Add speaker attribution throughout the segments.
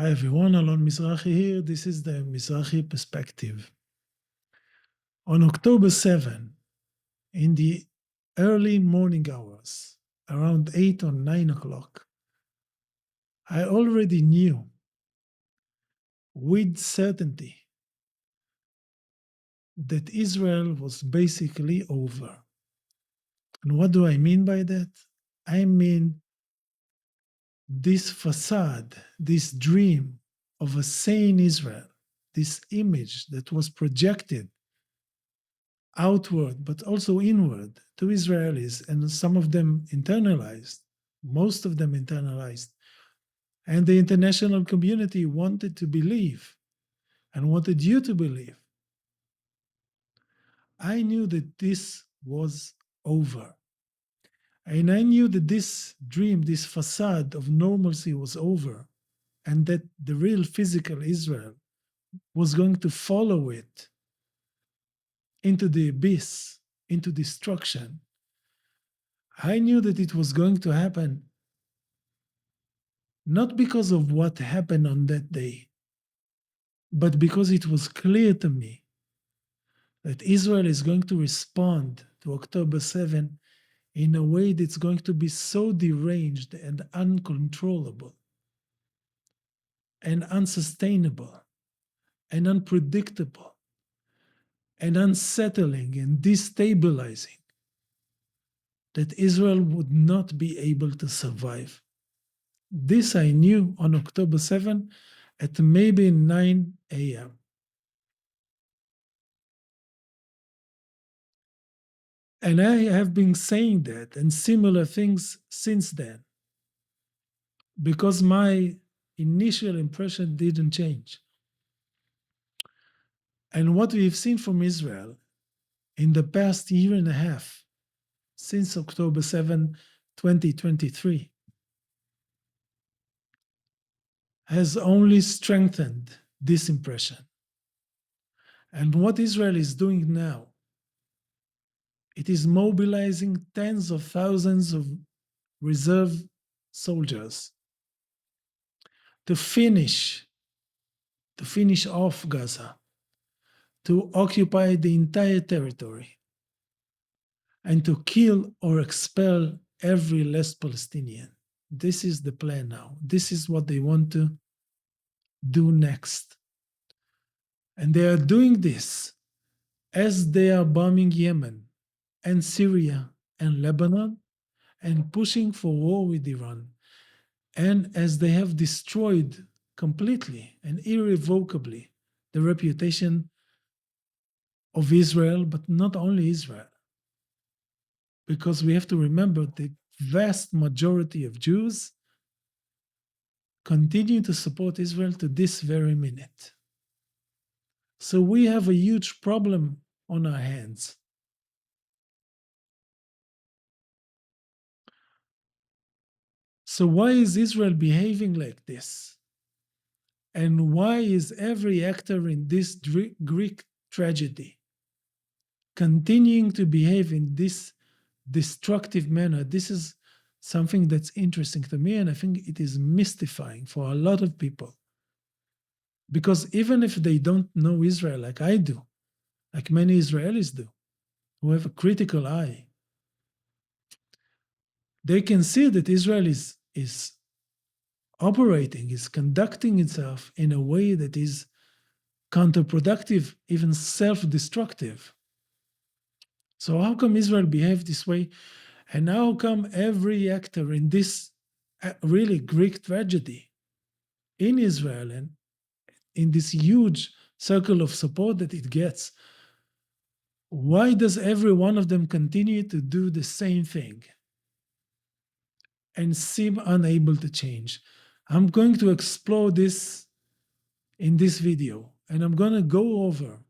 Speaker 1: Hi everyone, Alon Mizrahi here. This is the Mizrahi perspective. On October 7, in the early morning hours, around 8 or 9 o'clock, I already knew with certainty that Israel was basically over. And what do I mean by that? I mean this facade, this dream of a sane Israel, this image that was projected outward, but also inward to Israelis, and some of them internalized, most of them internalized. And the international community wanted to believe and wanted you to believe. I knew that this was over. And I knew that this dream, this facade of normalcy was over, and that the real physical Israel was going to follow it into the abyss, into destruction. I knew that it was going to happen not because of what happened on that day, but because it was clear to me that Israel is going to respond to October 7 in a way that's going to be so deranged and uncontrollable and unsustainable and unpredictable and unsettling and destabilizing that Israel would not be able to survive. This I knew on October 7 at maybe 9 a.m. And I have been saying that and similar things since then because my initial impression didn't change. And what we've seen from Israel in the past year and a half, since October 7, 2023, has only strengthened this impression. And what Israel is doing now, it is mobilizing tens of thousands of reserve soldiers to finish off Gaza, to occupy the entire territory, and to kill or expel every last Palestinian. This is the plan now. This is what they want to do next. And they are doing this as they are bombing Yemen and Syria and Lebanon and pushing for war with Iran. And as they have destroyed completely and irrevocably the reputation of Israel, but not only Israel. Because we have to remember the vast majority of Jews continue to support Israel to this very minute. So we have a huge problem on our hands. So why is Israel behaving like this? And why is every actor in this Greek tragedy continuing to behave in this destructive manner? This is something that's interesting to me, and I think it is mystifying for a lot of people. Because even if they don't know Israel like I do, like many Israelis do, who have a critical eye, they can see that Israel is operating, is conducting itself in a way that is counterproductive, even self-destructive. So how come Israel behaved this way? And how come every actor in this really Greek tragedy in Israel and in this huge circle of support that it gets, why does every one of them continue to do the same thing and seem unable to change? I'm going to explore this in this video, and I'm going to go over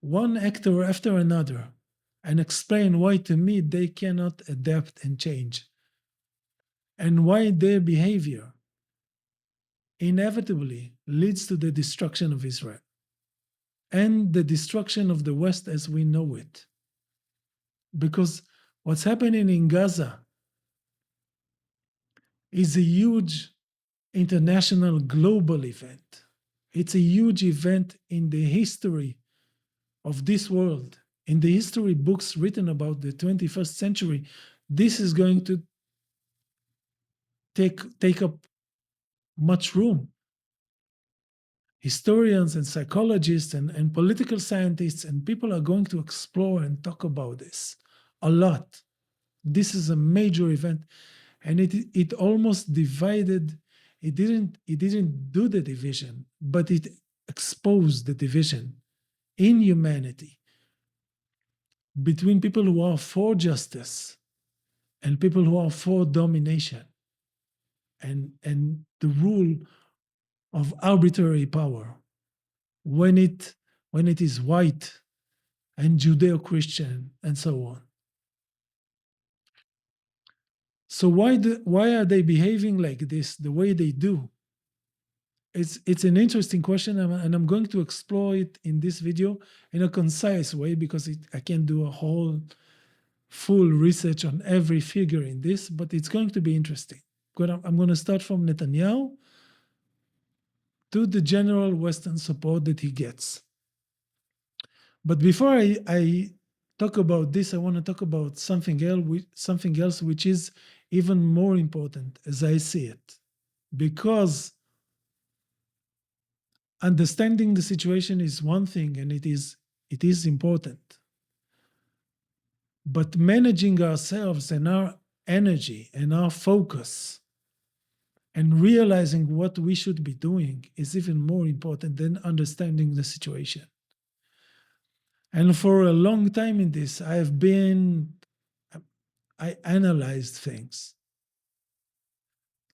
Speaker 1: one actor after another and explain why, to me, they cannot adapt and change, and why their behavior inevitably leads to the destruction of Israel and the destruction of the West as we know it. Because what's happening in Gaza is a huge international global event. It's a huge event in the history of this world. In the history books written about the 21st century, this is going to take up much room. Historians and psychologists and political scientists and people are going to explore and talk about this a lot. This is a major event, and it almost divided. It didn't do the division, but it exposed the division in humanity between people who are for justice and people who are for domination and the rule of arbitrary power when it is white and Judeo-Christian and so on. So why are they behaving like this the way they do? It's an interesting question, and I'm going to explore it in this video in a concise way because I can't do a whole full research on every figure in this, but it's going to be interesting. I'm going to start from Netanyahu to the general Western support that he gets. But before I talk about this, I want to talk about something else which is even more important as I see it. Because understanding the situation is one thing, and it is important. But managing ourselves and our energy and our focus and realizing what we should be doing is even more important than understanding the situation. And for a long time in this, I analyzed things.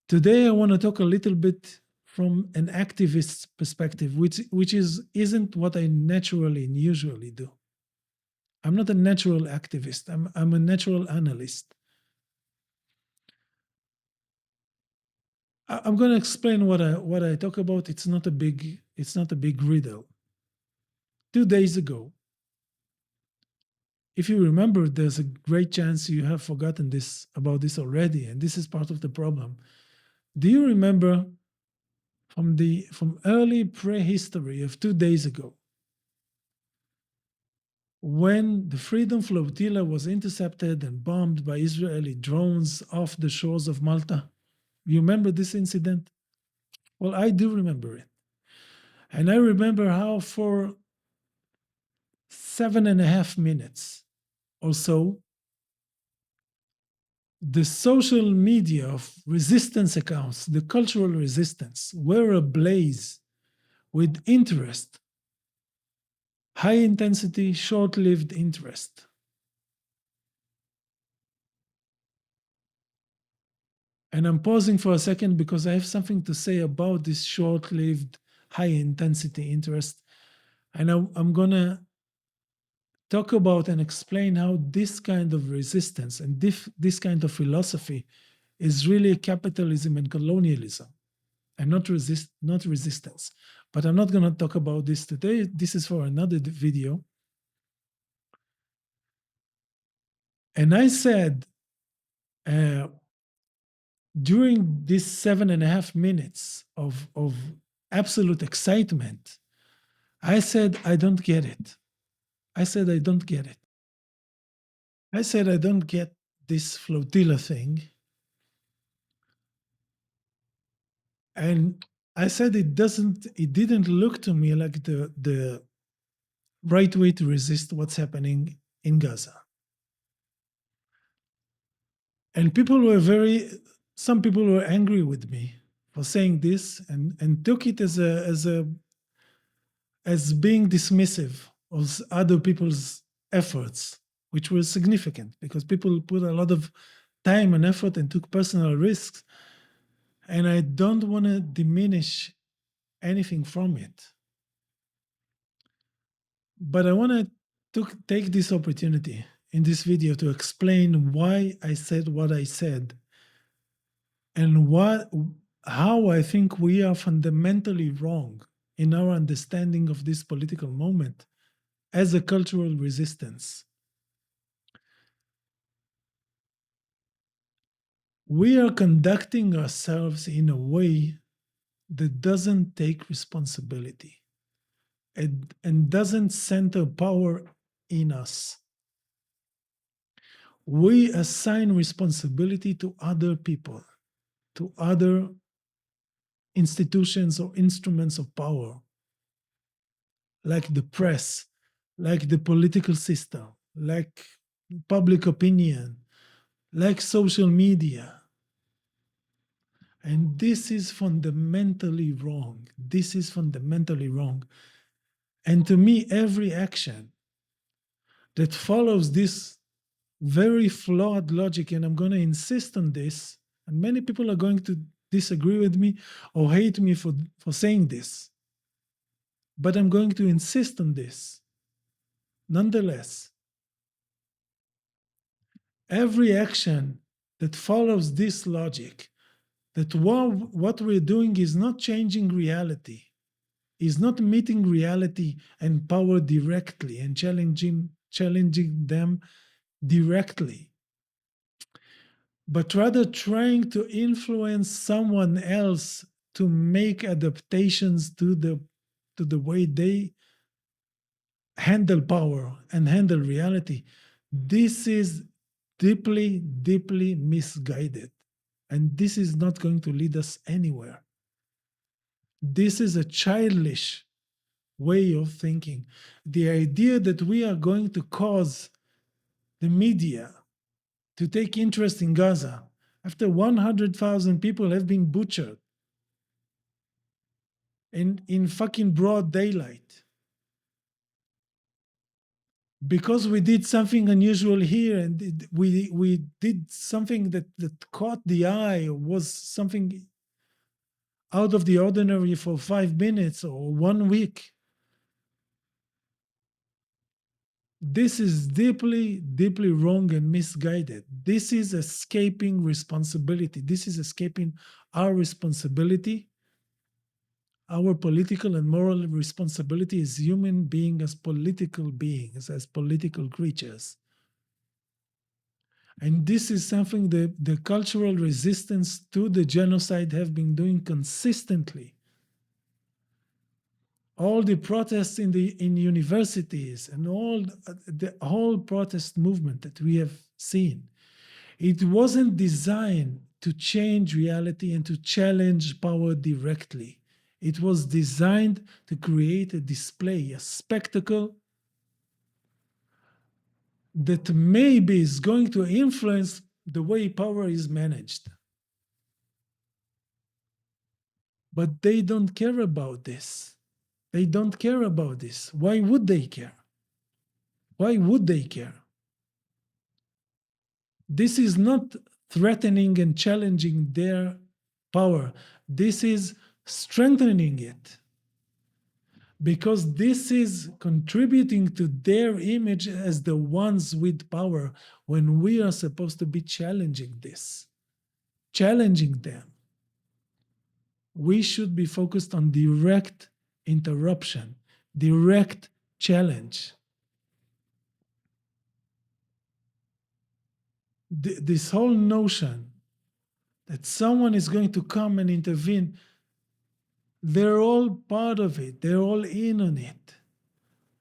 Speaker 1: Today, I want to talk a little bit from an activist perspective, which isn't what I naturally and usually do. I'm not a natural activist. I'm a natural analyst. I'm going to explain what I talk about. It's not a big riddle. 2 days ago, if you remember, there's a great chance you have forgotten about this already, and this is part of the problem. Do you remember from early prehistory of 2 days ago, when the Freedom Flotilla was intercepted and bombed by Israeli drones off the shores of Malta? You remember this incident? Well, I do remember it. And I remember how for 7.5 minutes or so, the social media of resistance accounts, the cultural resistance, were ablaze with interest, high intensity, short lived interest. And I'm pausing for a second because I have something to say about this short lived, high intensity interest. And I'm going to talk about and explain how this kind of resistance and this kind of philosophy is really capitalism and colonialism and not resistance. But I'm not going to talk about this today. This is for another video. And I said, during these 7.5 minutes of absolute excitement, I said, I don't get it. I said, I don't get it. I said, I don't get this flotilla thing. And I said, it didn't look to me like the right way to resist what's happening in Gaza. And some people were angry with me for saying this and took it as being dismissive of other people's efforts, which was significant because people put a lot of time and effort and took personal risks. And I don't want to diminish anything from it. But I want to take this opportunity in this video to explain why I said what I said and how I think we are fundamentally wrong in our understanding of this political moment as a cultural resistance. We are conducting ourselves in a way that doesn't take responsibility and doesn't center power in us. We assign responsibility to other people, to other institutions or instruments of power, like the press, like the political system, like public opinion, like social media. And this is fundamentally wrong. This is fundamentally wrong. And to me, every action that follows this very flawed logic, and I'm going to insist on this, and many people are going to disagree with me or hate me for saying this, but I'm going to insist on this. Nonetheless, every action that follows this logic, that what we're doing is not changing reality, is not meeting reality and power directly and challenging them directly, but rather trying to influence someone else to make adaptations to the way they handle power and handle reality. This is deeply, deeply misguided. And this is not going to lead us anywhere. This is a childish way of thinking. The idea that we are going to cause the media to take interest in Gaza after 100,000 people have been butchered in fucking broad daylight because we did something unusual here and we did something that caught the eye, or was something out of the ordinary for 5 minutes or 1 week. This is deeply, deeply wrong and misguided. This is escaping responsibility. This is escaping our responsibility, our political and moral responsibility as human beings, as political beings, as political creatures. And this is something that the cultural resistance to the genocide have been doing consistently. All the protests in universities and all the whole protest movement that we have seen, it wasn't designed to change reality and to challenge power directly. It was designed to create a display, a spectacle that maybe is going to influence the way power is managed. But they don't care about this. They don't care about this. Why would they care? Why would they care? This is not threatening and challenging their power. This is strengthening it, because this is contributing to their image as the ones with power, when we are supposed to be challenging this, challenging them. We should be focused on direct interruption, direct challenge. This whole notion that someone is going to come and intervene, they're all part of it. They're all in on it.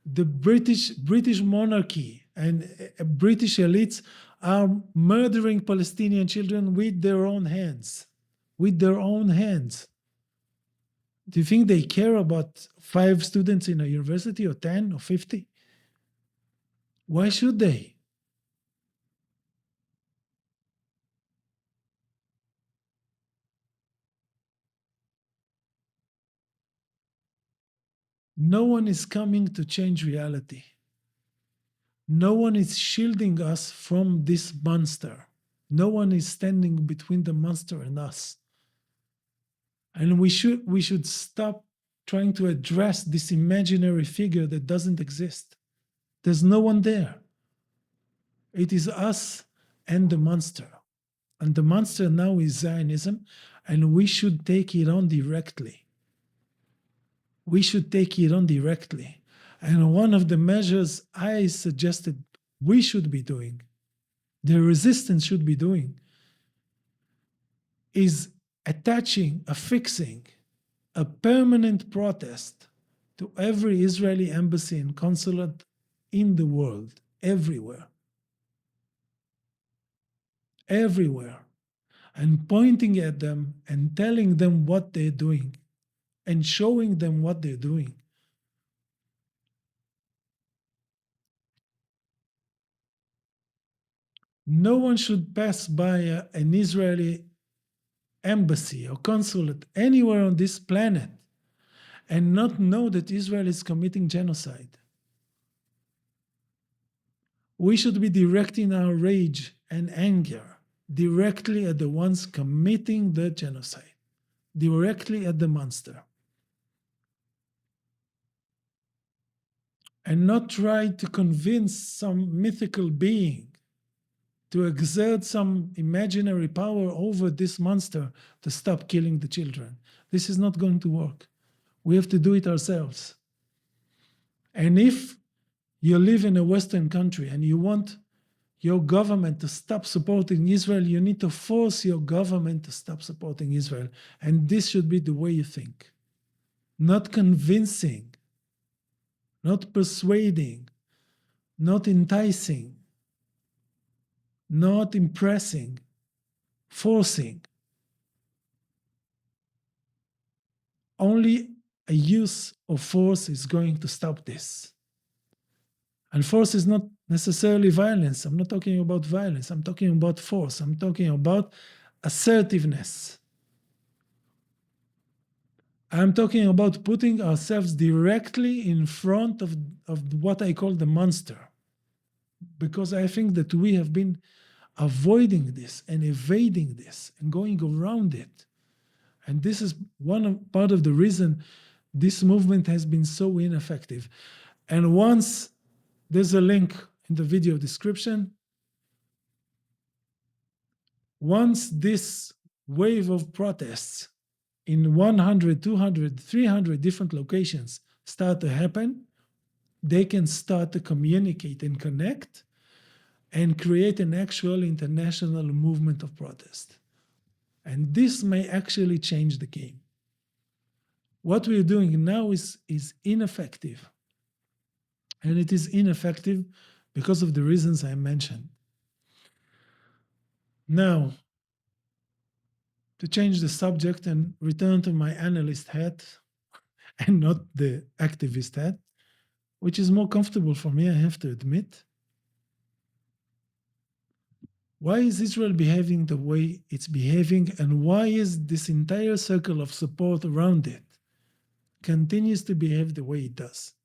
Speaker 1: The British monarchy and British elites are murdering Palestinian children with their own hands. With their own hands. Do you think they care about 5 students in a university, or 10 or 50? Why should they? No one is coming to change reality. No one is shielding us from this monster. No one is standing between the monster and us. And we should stop trying to address this imaginary figure that doesn't exist. There's no one there. It is us and the monster. And the monster now is Zionism, and we should take it on directly. We should take it on directly. And one of the measures I suggested we should be doing, the resistance should be doing, is attaching, affixing a permanent protest to every Israeli embassy and consulate in the world, everywhere, everywhere, and pointing at them and telling them what they're doing and showing them what they're doing. No one should pass by an Israeli embassy or consulate anywhere on this planet and not know that Israel is committing genocide. We should be directing our rage and anger directly at the ones committing the genocide, directly at the monster, and not try to convince some mythical being to exert some imaginary power over this monster to stop killing the children. This is not going to work. We have to do it ourselves. And if you live in a Western country and you want your government to stop supporting Israel, you need to force your government to stop supporting Israel. And this should be the way you think. Not convincing, not persuading, not enticing, not impressing, forcing. Only a use of force is going to stop this. And force is not necessarily violence. I'm not talking about violence. I'm talking about force. I'm talking about assertiveness. I'm talking about putting ourselves directly in front of what I call the monster. Because I think that we have been avoiding this and evading this and going around it. And this is part of the reason this movement has been so ineffective. And once there's a link in the video description, once this wave of protests in 100, 200, 300 different locations start to happen, they can start to communicate and connect and create an actual international movement of protest. And this may actually change the game. What we're doing now is ineffective. And it is ineffective because of the reasons I mentioned. Now, to change the subject and return to my analyst hat and not the activist hat, which is more comfortable for me, I have to admit. Why is Israel behaving the way it's behaving, and why is this entire circle of support around it continues to behave the way it does?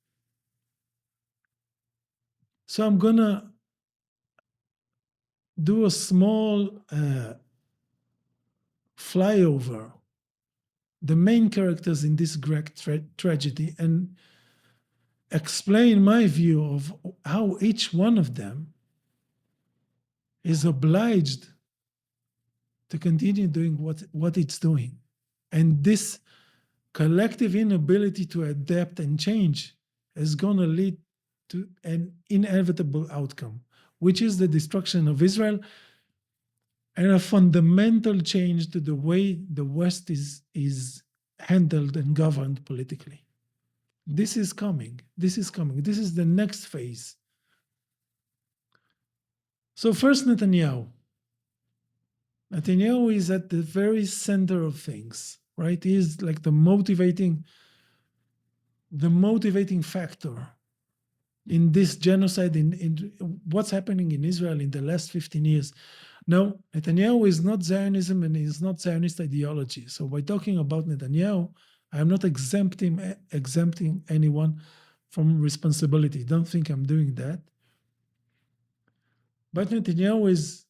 Speaker 1: So I'm gonna do a small flyover the main characters in this Greek tragedy and explain my view of how each one of them is obliged to continue doing what it's doing. And this collective inability to adapt and change is going to lead to an inevitable outcome, which is the destruction of Israel and a fundamental change to the way the West is handled and governed politically. This is coming. This is coming. This is the next phase. So first, Netanyahu. Netanyahu is at the very center of things, right? He is like the motivating factor in this genocide, in what's happening in Israel in the last 15 years. Now, Netanyahu is not Zionism and is not Zionist ideology. So by talking about Netanyahu, I'm not exempting anyone from responsibility. Don't think I'm doing that. But Netanyahu is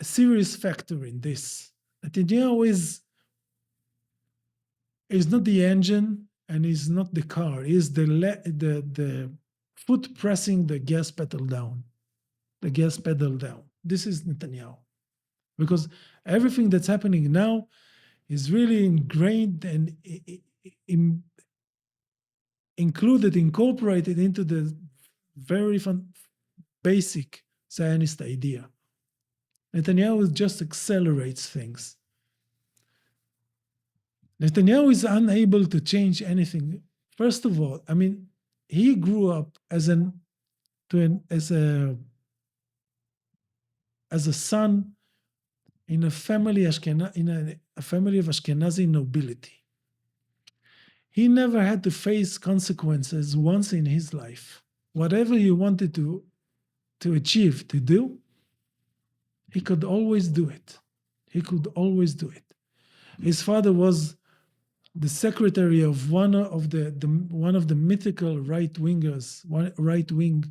Speaker 1: a serious factor in this. Netanyahu is not the engine and is not the car. Is the foot pressing the gas pedal down. The gas pedal down. This is Netanyahu. Because everything that's happening now is really ingrained and incorporated into the very basic Zionist idea. Netanyahu just accelerates things. Netanyahu is unable to change anything. First of all, I mean, he grew up as an to an as a son in a family a family of Ashkenazi nobility. He never had to face consequences once in his life. Whatever he wanted to achieve, to do, he could always do it. He could always do it. His father was the secretary of one of the mythical right wingers, right wing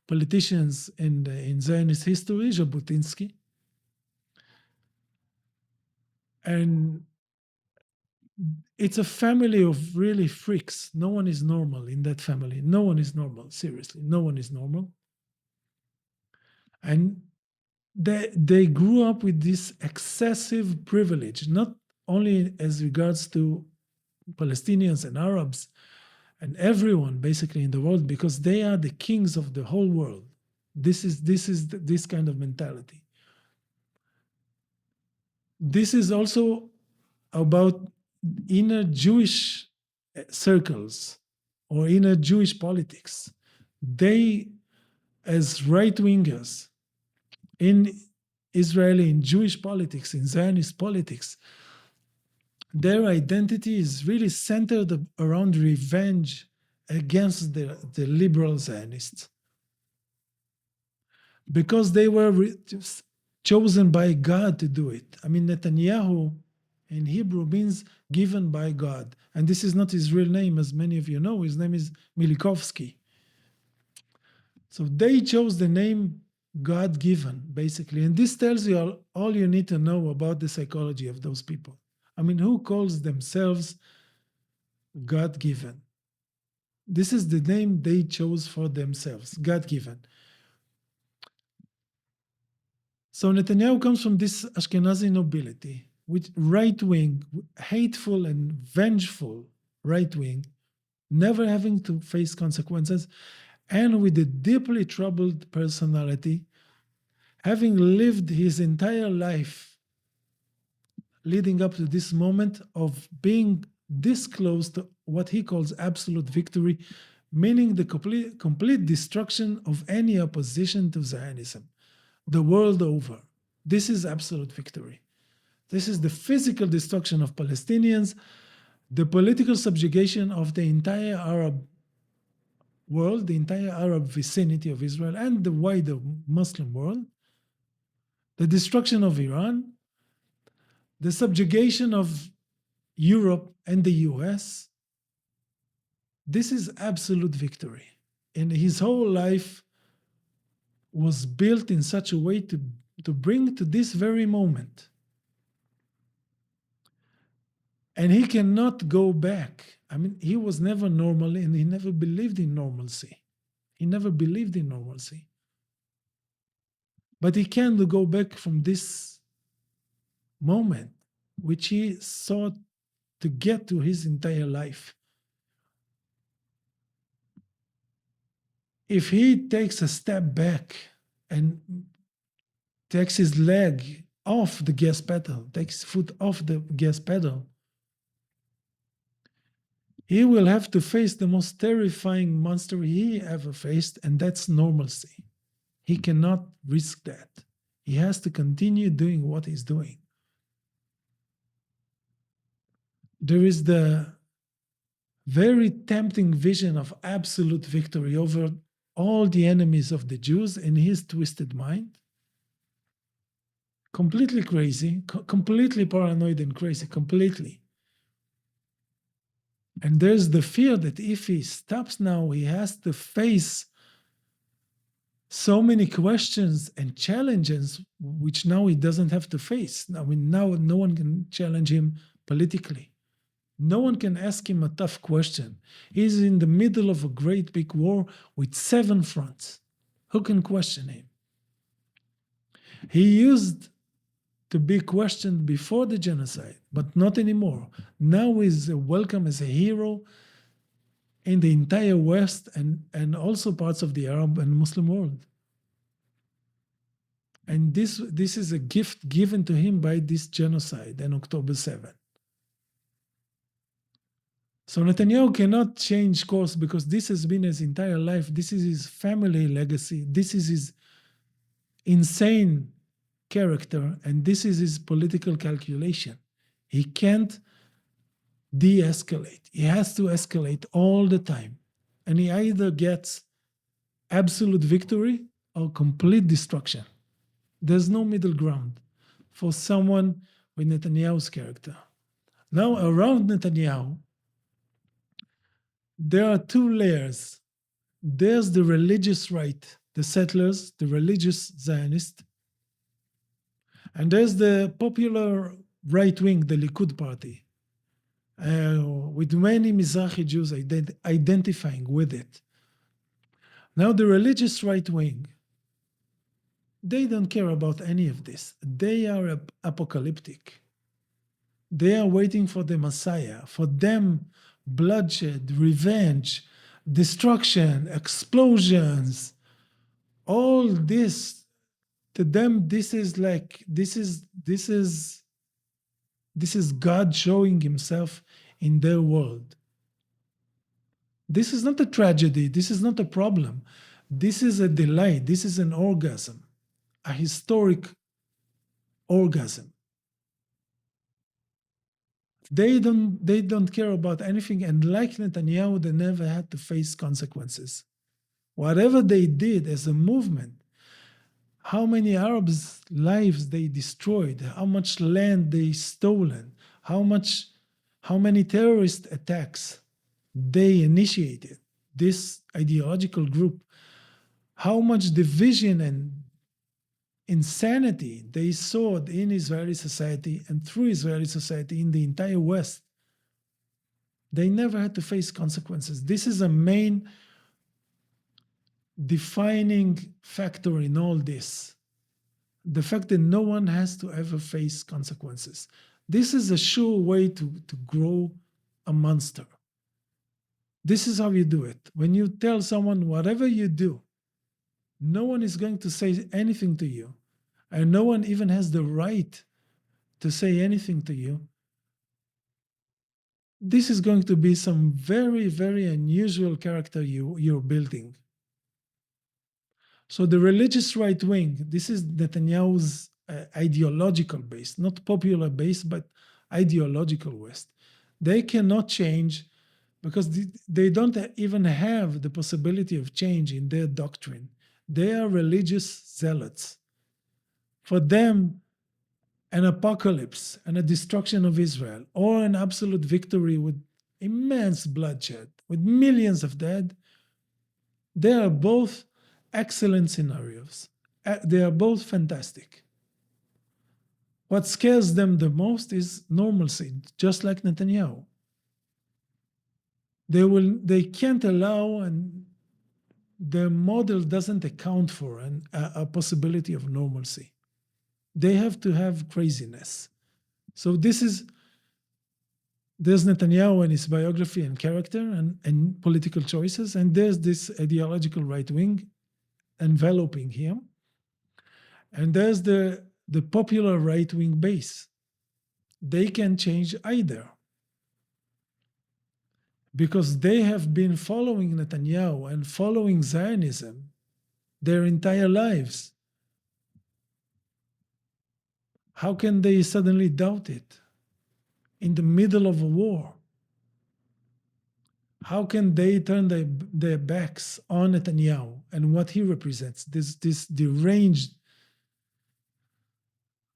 Speaker 1: politicians in Zionist history, Jabotinsky, and it's a family of really freaks. No one is normal in that family. No one is normal. Seriously, no one is normal. And they grew up with this excessive privilege, not only as regards to Palestinians and Arabs and everyone basically in the world, because they are the kings of the whole world. This kind of mentality. This is also about inner Jewish circles or inner Jewish politics. They, as right wingers in Israeli, in Jewish politics, in Zionist politics, their identity is really centered around revenge against the liberal Zionists because they were chosen by God to do it. I mean, Netanyahu in Hebrew means given by God. And this is not his real name, as many of you know. His name is Milikovsky. So they chose the name God given, basically. And this tells you all you need to know about the psychology of those people. I mean, who calls themselves God given? This is the name they chose for themselves, God given. So Netanyahu comes from this Ashkenazi nobility, with right wing, hateful and vengeful right wing, never having to face consequences, and with a deeply troubled personality, having lived his entire life leading up to this moment of being this close to what he calls absolute victory, meaning the complete destruction of any opposition to Zionism the world over. This is absolute victory. This is the physical destruction of Palestinians, the political subjugation of the entire Arab world, the entire Arab vicinity of Israel, and the wider Muslim world, the destruction of Iran, the subjugation of Europe and the US. This is absolute victory. And his whole life was built in such a way to bring to this very moment. And he cannot go back. I mean, he was never normal and he never believed in normalcy. He never believed in normalcy. But he can't go back from this moment, which he sought to get to his entire life. If he takes a step back and takes his leg off the gas pedal, takes his foot off the gas pedal, he will have to face the most terrifying monster he ever faced, and that's normalcy. He cannot risk that. He has to continue doing what he's doing. There is the very tempting vision of absolute victory over all the enemies of the Jews in his twisted mind. Completely crazy, completely paranoid and crazy, completely. And there's the fear that if he stops now, he has to face so many questions and challenges, which now he doesn't have to face. I mean, now no one can challenge him politically. No one can ask him a tough question. He's in the middle of a great big war with 7 fronts. Who can question him? He used to be questioned before the genocide, but not anymore. Now he's welcome as a hero in the entire West and also parts of the Arab and Muslim world. And this is a gift given to him by this genocide and October 7. So Netanyahu cannot change course because this has been his entire life. This is his family legacy. This is his insane character, and this is his political calculation. He can't de escalate, he has to escalate all the time. And he either gets absolute victory or complete destruction. There's no middle ground for someone with Netanyahu's character. Now, around Netanyahu, there are two layers. There's the religious right, the settlers, the religious Zionists, and there's the popular right wing, the Likud party, with many Mizrahi Jews identifying with it. Now, the religious right wing, they don't care about any of this. They are apocalyptic. They are waiting for the Messiah. For them, bloodshed, revenge, destruction, explosions, all this, to them, this is God showing himself in their world. This is not a tragedy. This is not a problem. This is a delight. This is an orgasm, a historic orgasm. They don't care about anything, and like Netanyahu, they never had to face consequences. Whatever they did as a movement, how many Arabs' lives they destroyed, how much land they stolen, how many terrorist attacks they initiated, this ideological group, how much division and insanity they sowed in Israeli society and through Israeli society in the entire West. They never had to face consequences. This is a main defining factor in all this. The fact that no one has to ever face consequences. This is a sure way to grow a monster. This is how you do it. When you tell someone, whatever you do, no one is going to say anything to you, and no one even has the right to say anything to you, this is going to be some very, very unusual character you're building. So the religious right wing, this is Netanyahu's ideological base, not popular base, but ideological West. They cannot change because they don't even have the possibility of change in their doctrine. They are religious zealots. For them, an apocalypse and a destruction of Israel, or an absolute victory with immense bloodshed, with millions of dead, they are both excellent scenarios. They are both fantastic. What scares them the most is normalcy, just like Netanyahu. They can't allow, and their model doesn't account for a possibility of normalcy. They have to have craziness. So there's Netanyahu and his biography and character and political choices, and there's this ideological right wing enveloping him. And there's the popular right wing base. They can change either because they have been following Netanyahu and following Zionism their entire lives. How can they suddenly doubt it in the middle of a war? How can they turn their backs on Netanyahu and what he represents, this deranged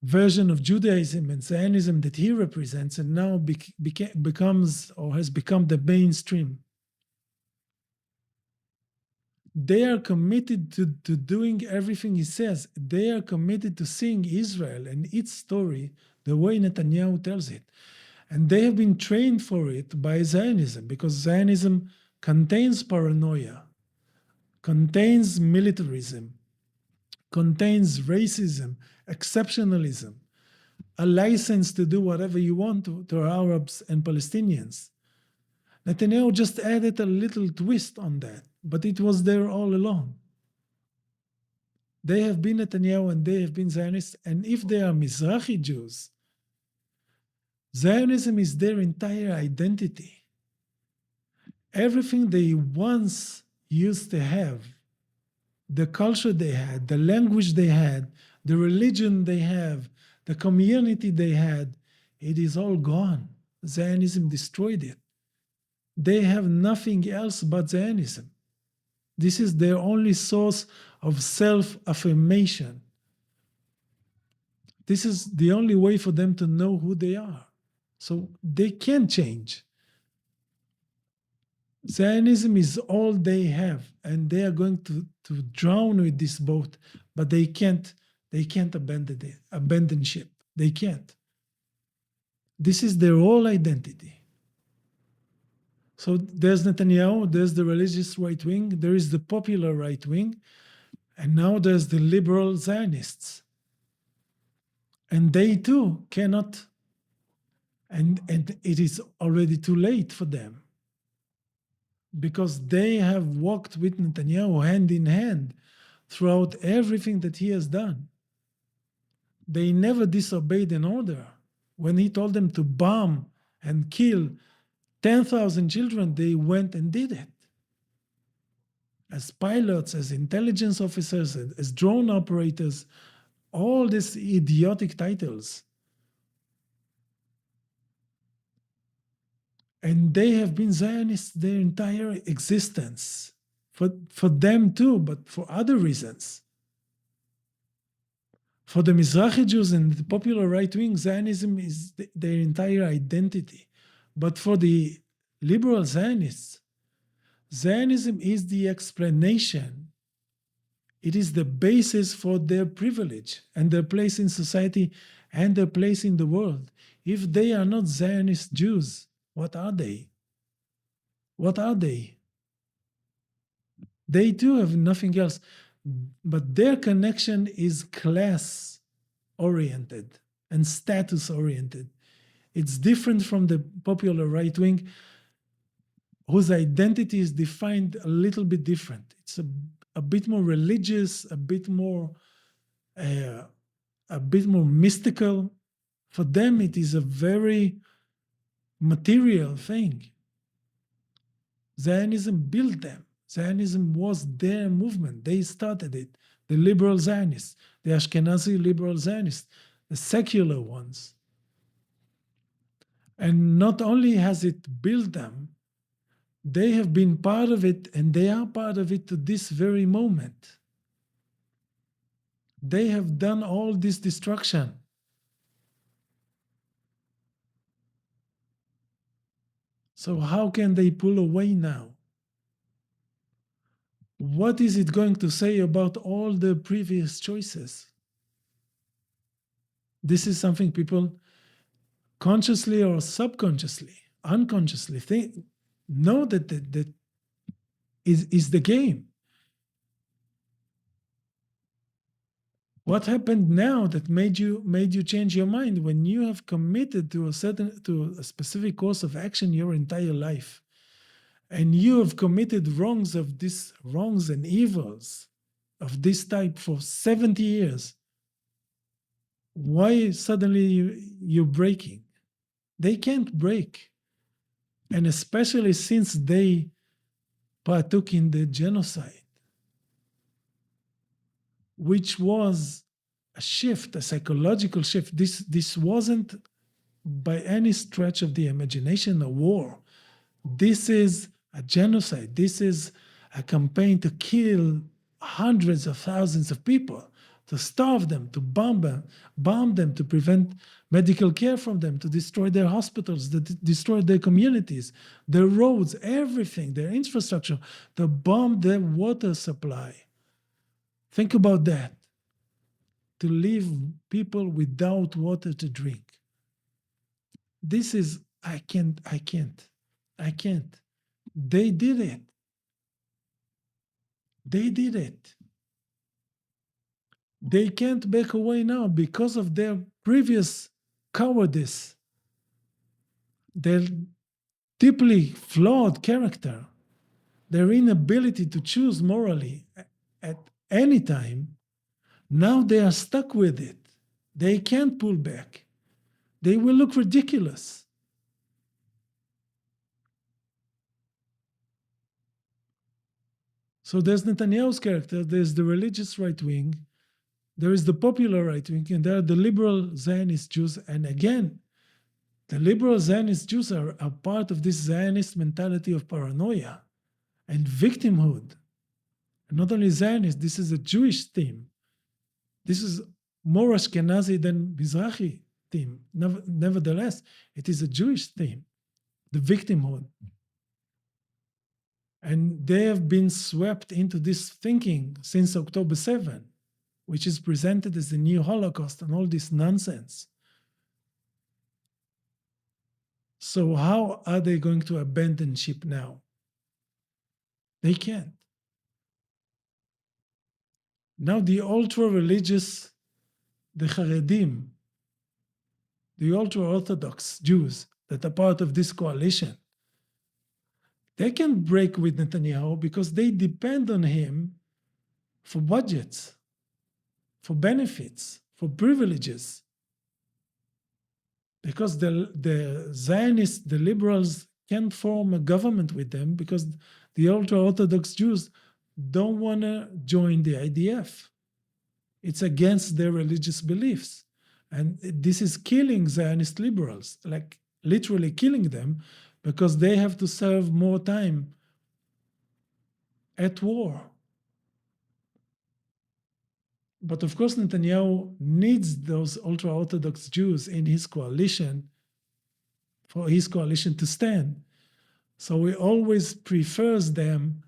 Speaker 1: version of Judaism and Zionism that he represents, and now becomes or has become the mainstream? They are committed to doing everything he says. They are committed to seeing Israel and its story the way Netanyahu tells it. And they have been trained for it by Zionism, because Zionism contains paranoia, contains militarism, contains racism, exceptionalism, a license to do whatever you want to Arabs and Palestinians. Netanyahu just added a little twist on that, but it was there all along. They have been Netanyahu and they have been Zionists, and if they are Mizrahi Jews, Zionism is their entire identity. Everything they once used to have, the culture they had, the language they had, the religion they have, the community they had, it is all gone. Zionism destroyed it. They have nothing else but Zionism. This is their only source of self affirmation. This is the only way for them to know who they are. So they can't change. Zionism is all they have, and they are going to drown with this boat, but they can't abandon ship. They can't. This is their whole identity. So there's Netanyahu, there's the religious right wing, there is the popular right wing, and now there's the liberal Zionists. And they too cannot, and it is already too late for them because they have walked with Netanyahu hand in hand throughout everything that he has done. They never disobeyed an order. When he told them to bomb and kill 10,000 children, they went and did it. As pilots, as intelligence officers, as drone operators, all these idiotic titles. And they have been Zionists their entire existence. For them too, but for other reasons. For the Mizrahi Jews and the popular right wing, Zionism is their entire identity. But for the liberal Zionists, Zionism is the explanation. It is the basis for their privilege and their place in society and their place in the world. If they are not Zionist Jews, what are they? What are they? They too have nothing else. But their connection is class oriented and status oriented. It's different from the popular right wing, whose identity is defined a little bit different. It's a bit more religious, a bit more mystical. For them, it is a very material thing. Zionism built them. Zionism was their movement. They started it. The liberal Zionists, the Ashkenazi liberal Zionists, the secular ones. And not only has it built them, they have been part of it, and they are part of it to this very moment. They have done all this destruction. So how can they pull away now? What is it going to say about all the previous choices? This is something people consciously or subconsciously, unconsciously know that is the game. What happened now that made you change your mind when you have committed to a specific course of action your entire life, and you have committed wrongs and evils of this type for 70 years? Why suddenly you're breaking? They can't break, and especially since they partook in the genocide, which was a shift, a psychological shift. This wasn't by any stretch of the imagination a war. This is a genocide. This is a campaign to kill hundreds of thousands of people, to starve them, to bomb them, to prevent medical care from them, to destroy their hospitals, to destroy their communities, their roads, everything, their infrastructure, to bomb their water supply. Think about that. To leave people without water to drink. This is, I can't. They did it. They did it. They can't back away now because of their previous cowardice, their deeply flawed character, their inability to choose morally at any time. Now they are stuck with it. They can't pull back. They will look ridiculous. So there's Netanyahu's character, there's the religious right wing, there is the popular right wing, and there are the liberal Zionist Jews. And again, the liberal Zionist Jews are part of this Zionist mentality of paranoia and victimhood. And not only Zionist, this is a Jewish theme. This is more Ashkenazi than Mizrahi theme. Nevertheless, it is a Jewish theme, the victimhood. And they have been swept into this thinking since October 7, which is presented as the new Holocaust and all this nonsense. So how are they going to abandon ship now? They can't. Now the ultra-religious, the Haredim, the ultra-Orthodox Jews that are part of this coalition, they can break with Netanyahu because they depend on him for budgets, for benefits, for privileges. Because the Zionists, the liberals, can't form a government with them because the ultra-Orthodox Jews don't want to join the IDF. It's against their religious beliefs. And this is killing Zionist liberals, like literally killing them, because they have to serve more time at war. But of course, Netanyahu needs those ultra-Orthodox Jews in his coalition for his coalition to stand. So he always prefers them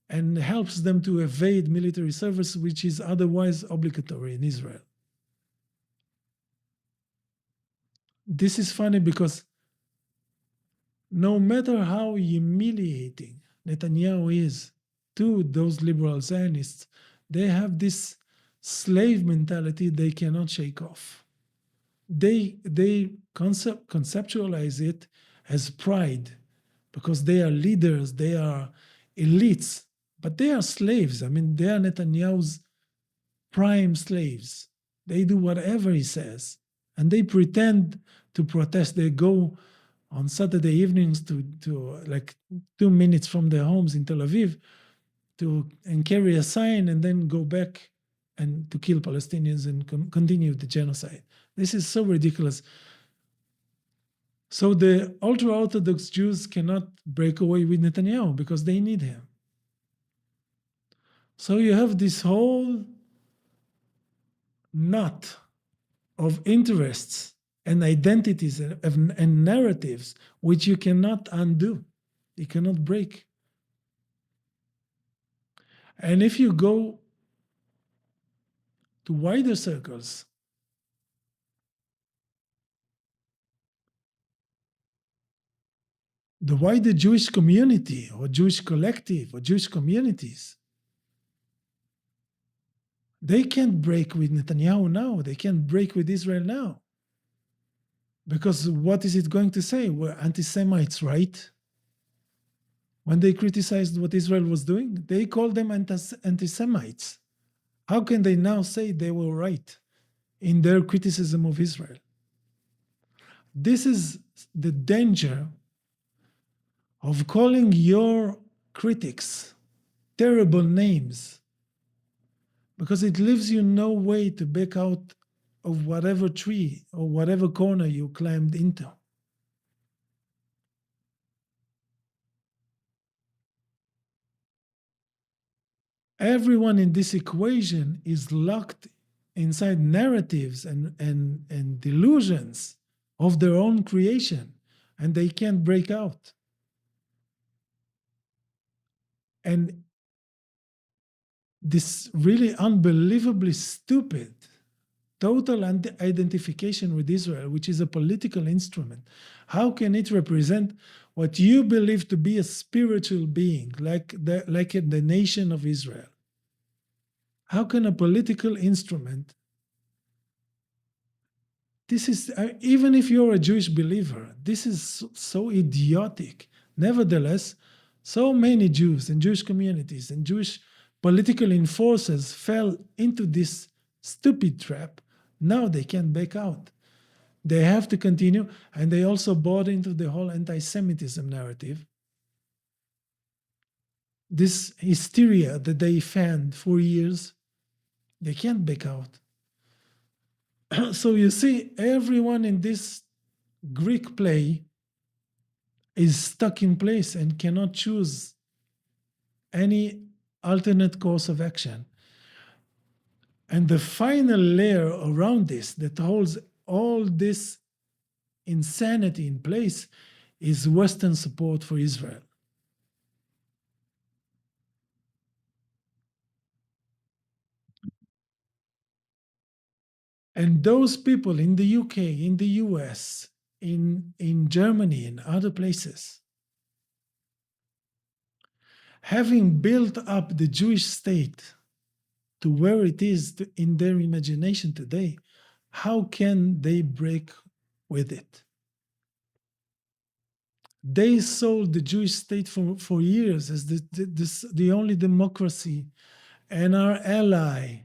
Speaker 1: and helps them to evade military service, which is otherwise obligatory in Israel. This is funny because no matter how humiliating Netanyahu is to those liberal Zionists, they have this slave mentality they cannot shake off. They conceptualize it as pride because they are leaders, they are elites, but they are slaves. I mean, they are Netanyahu's prime slaves. They do whatever he says, and they pretend to protest. They go on Saturday evenings to like 2 minutes from their homes in Tel Aviv and carry a sign and then go back and to kill Palestinians and continue the genocide. This is so ridiculous. So the ultra-Orthodox Jews cannot break away with Netanyahu because they need him. So you have this whole knot of interests and identities and narratives which you cannot undo. You cannot break. And if you go to wider circles, the wider Jewish community or Jewish collective or Jewish communities, they can't break with Netanyahu now. They can't break with Israel now. Because what is it going to say? We're anti-Semites, right? When they criticized what Israel was doing, they called them anti-Semites. How can they now say they were right in their criticism of Israel? This is the danger of calling your critics terrible names, because it leaves you no way to back out of whatever tree or whatever corner you climbed into. Everyone in this equation is locked inside narratives and delusions of their own creation, and they can't break out. And this really unbelievably stupid total identification with Israel, which is a political instrument, how can it represent what you believe to be a spiritual being, like the nation of Israel? How can a political instrument, this is, even if you're a Jewish believer, this is so idiotic. Nevertheless, so many Jews and Jewish communities and Jewish political enforcers fell into this stupid trap. Now they can't back out. They have to continue, and they also bought into the whole anti-Semitism narrative. this hysteria that they fanned for years, they can't back out. So you see, everyone in this Greek play is stuck in place and cannot choose any alternate course of action. And the final layer around this that holds all this insanity in place is Western support for Israel. And those people in the UK, in the US, in Germany, and other places, having built up the Jewish state to where it is in their imagination today, how can they break with it? They sold the Jewish state for years as the only democracy and our ally.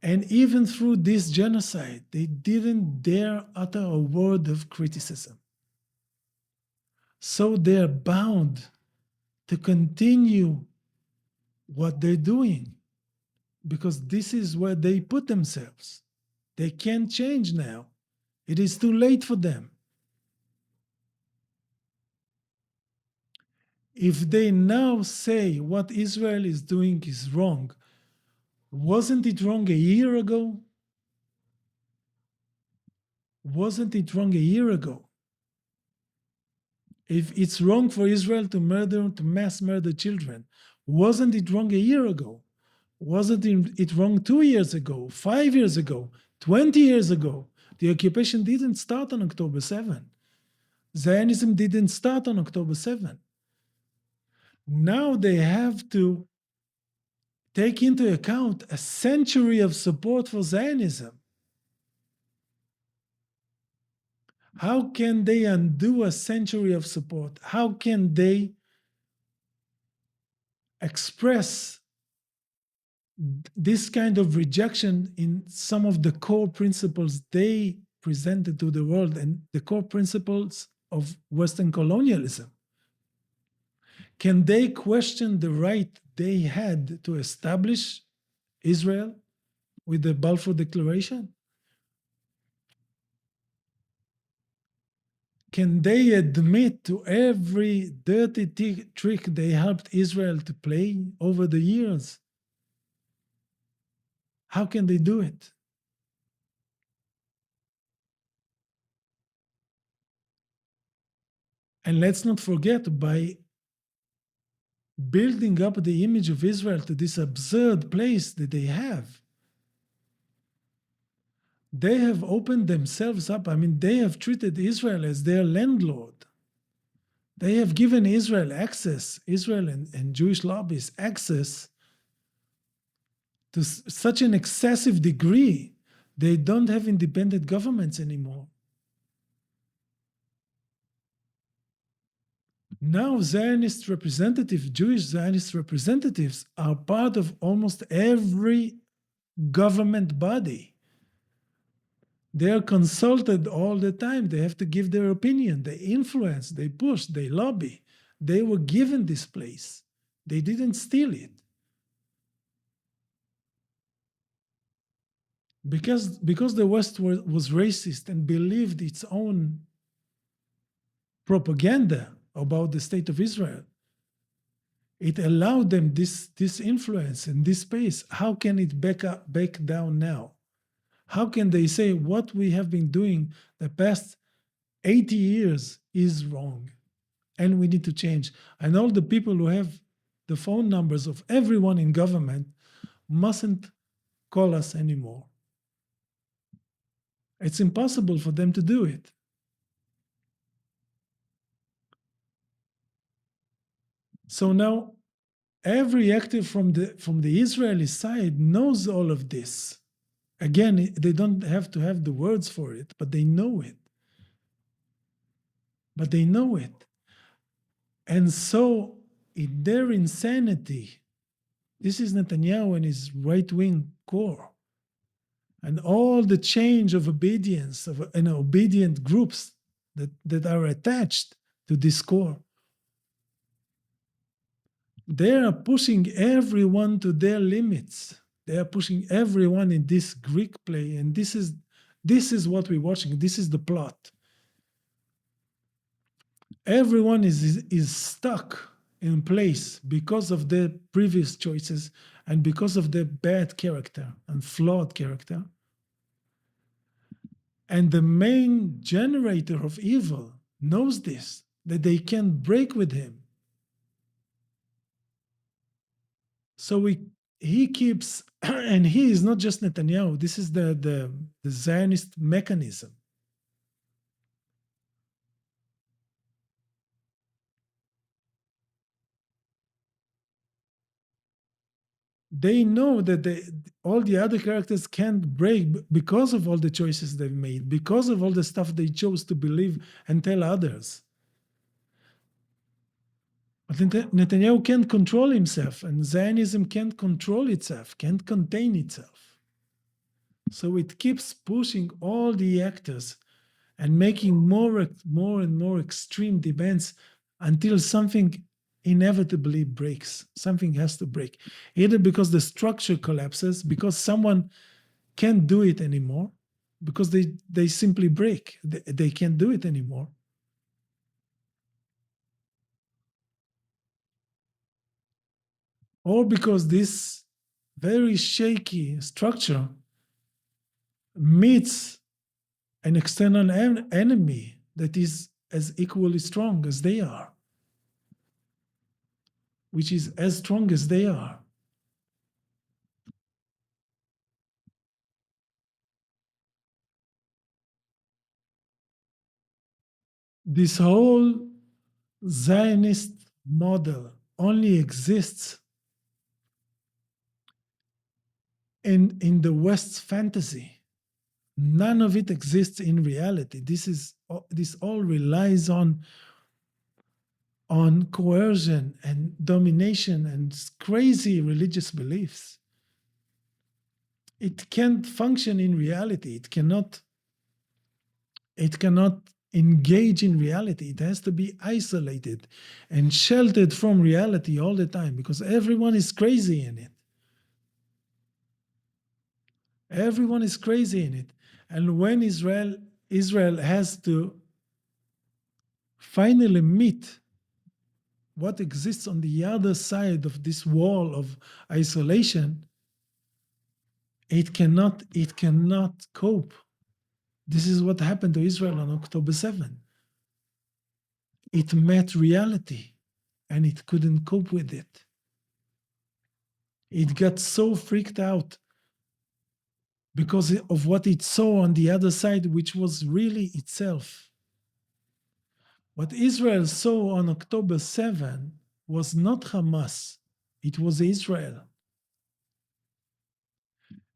Speaker 1: And even through this genocide, they didn't dare utter a word of criticism. So they're bound to continue what they're doing because this is where they put themselves. They can't change now. It is too late for them. If they now say what Israel is doing is wrong, wasn't it wrong a year ago? Wasn't it wrong a year ago? If it's wrong for Israel to mass murder children, wasn't it wrong a year ago? Wasn't it wrong 2 years ago, 5 years ago, 20 years ago? The occupation didn't start on October 7. Zionism didn't start on October 7. Now they have to take into account a century of support for Zionism. How can they undo a century of support? How can they express this kind of rejection in some of the core principles they presented to the world and the core principles of Western colonialism? Can they question the right they had to establish Israel with the Balfour Declaration? Can they admit to every dirty trick they helped Israel to play over the years? How can they do it? And let's not forget, by building up the image of Israel to this absurd place that they have opened themselves up. I mean, they have treated Israel as their landlord. They have given Israel access, Israel and Jewish lobbies access to such an excessive degree, they don't have independent governments anymore. Now, Zionist representatives, Jewish Zionist representatives, are part of almost every government body. They are consulted all the time. They have to give their opinion. They influence, they push, they lobby. They were given this place. They didn't steal it. Because the West was racist and believed its own propaganda about the state of Israel, it allowed them this influence and this space. How can it back down now? How can they say what we have been doing the past 80 years is wrong and we need to change? And all the people who have the phone numbers of everyone in government mustn't call us anymore. It's impossible for them to do it. So now every actor from the Israeli side knows all of this. Again, they don't have to have the words for it, but they know it. But they know it. And so, in their insanity, this is Netanyahu and his right wing core, and all the change of obedience and obedient groups that are attached to this core. They are pushing everyone to their limits. They are pushing everyone in this Greek play, and this is what we're watching. This is the plot. Everyone is stuck in place because of their previous choices and because of their bad character and flawed character. And the main generator of evil knows this, that they can break with him. So he keeps, and he is not just Netanyahu, this is the Zionist mechanism. They know that all the other characters can't break because of all the choices they've made, because of all the stuff they chose to believe and tell others. But Netanyahu can't control himself, and Zionism can't control itself, can't contain itself. So it keeps pushing all the actors and making more and more extreme demands until something inevitably breaks. Something has to break, either because the structure collapses, because someone can't do it anymore, because they simply break. They can't do it anymore. Or because this very shaky structure meets an external enemy that is as equally strong as they are, which is as strong as they are. This whole Zionist model only exists in the West's fantasy. None of it exists in reality. This all relies on coercion and domination and crazy religious beliefs. It can't function in reality. It cannot engage in reality. It has to be isolated and sheltered from reality all the time because everyone is crazy in it. Everyone is crazy in it. And when Israel has to finally meet what exists on the other side of this wall of isolation, it cannot cope. This is what happened to Israel on October 7th. It met reality and it couldn't cope with it. It got so freaked out because of what it saw on the other side, which was really itself. What Israel saw on October 7 was not Hamas, it was Israel.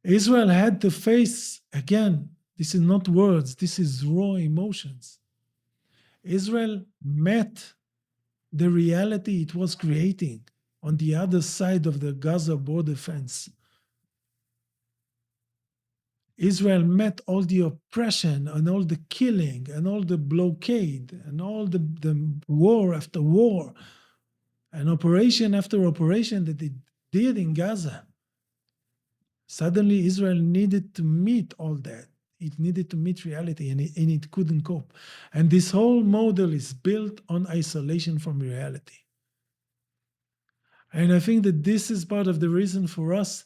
Speaker 1: Israel had to face, again, this is not words, this is raw emotions. Israel met the reality it was creating on the other side of the Gaza border fence. Israel met all the oppression and all the killing and all the blockade and all the war after war and operation after operation that it did in Gaza. Suddenly, Israel needed to meet all that. It needed to meet reality and it couldn't cope. And this whole model is built on isolation from reality. And I think that this is part of the reason for us,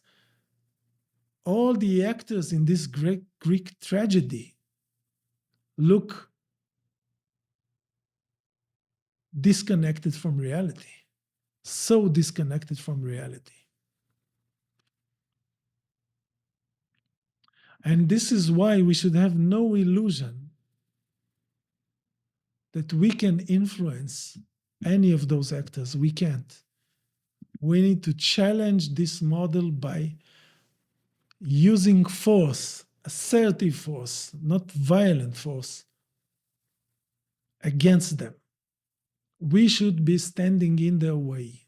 Speaker 1: all the actors in this Greek tragedy look disconnected from reality, so disconnected from reality. And this is why we should have no illusion that we can influence any of those actors. We can't. We need to challenge this model by using force, assertive force, not violent force, against them. We should be standing in their way.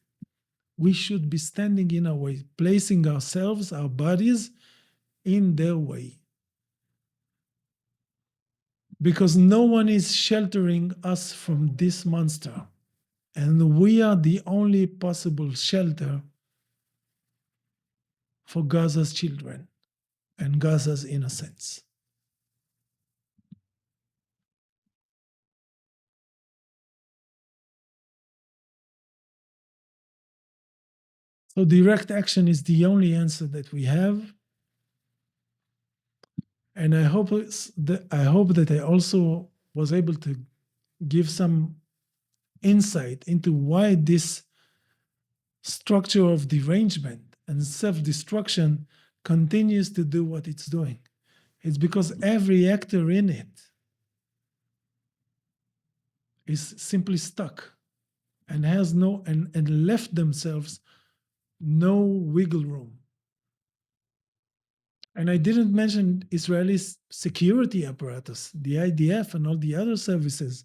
Speaker 1: We should be standing in our way, placing ourselves, our bodies in their way. Because no one is sheltering us from this monster. And we are the only possible shelter for Gaza's children and Gaza's innocents. So direct action is the only answer that we have. And I hope that I also was able to give some insight into why this structure of derangement and self-destruction continues to do what it's doing. It's because every actor in it is simply stuck and has no and left themselves no wiggle room. And I didn't mention Israelis security apparatus, the IDF and all the other services.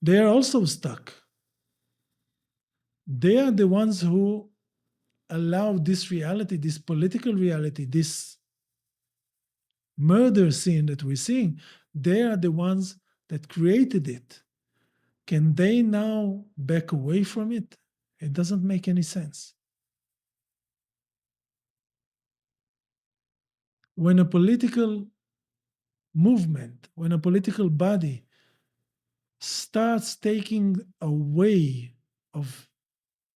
Speaker 1: They are also stuck. They are the ones who allow this reality, this political reality, this murder scene that we're seeing. They are the ones that created it. Can they now back away from it? It doesn't make any sense. When a political movement, when a political body starts taking away of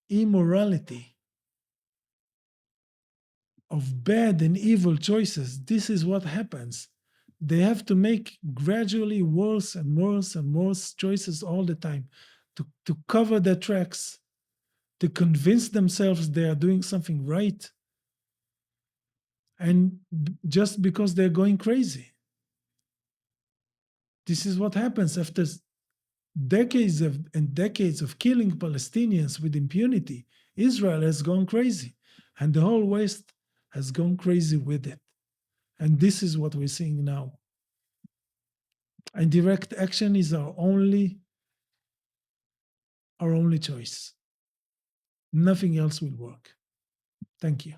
Speaker 1: immorality, of bad and evil choices, this is what happens. They have to make gradually worse and worse and worse choices all the time to cover their tracks, to convince themselves they are doing something right, and just because they're going crazy. This is what happens after decades and decades of killing Palestinians with impunity. Israel has gone crazy, and the whole West has gone crazy with it. And this is what we're seeing now. And direct action is our only choice. Nothing else will work. Thank you.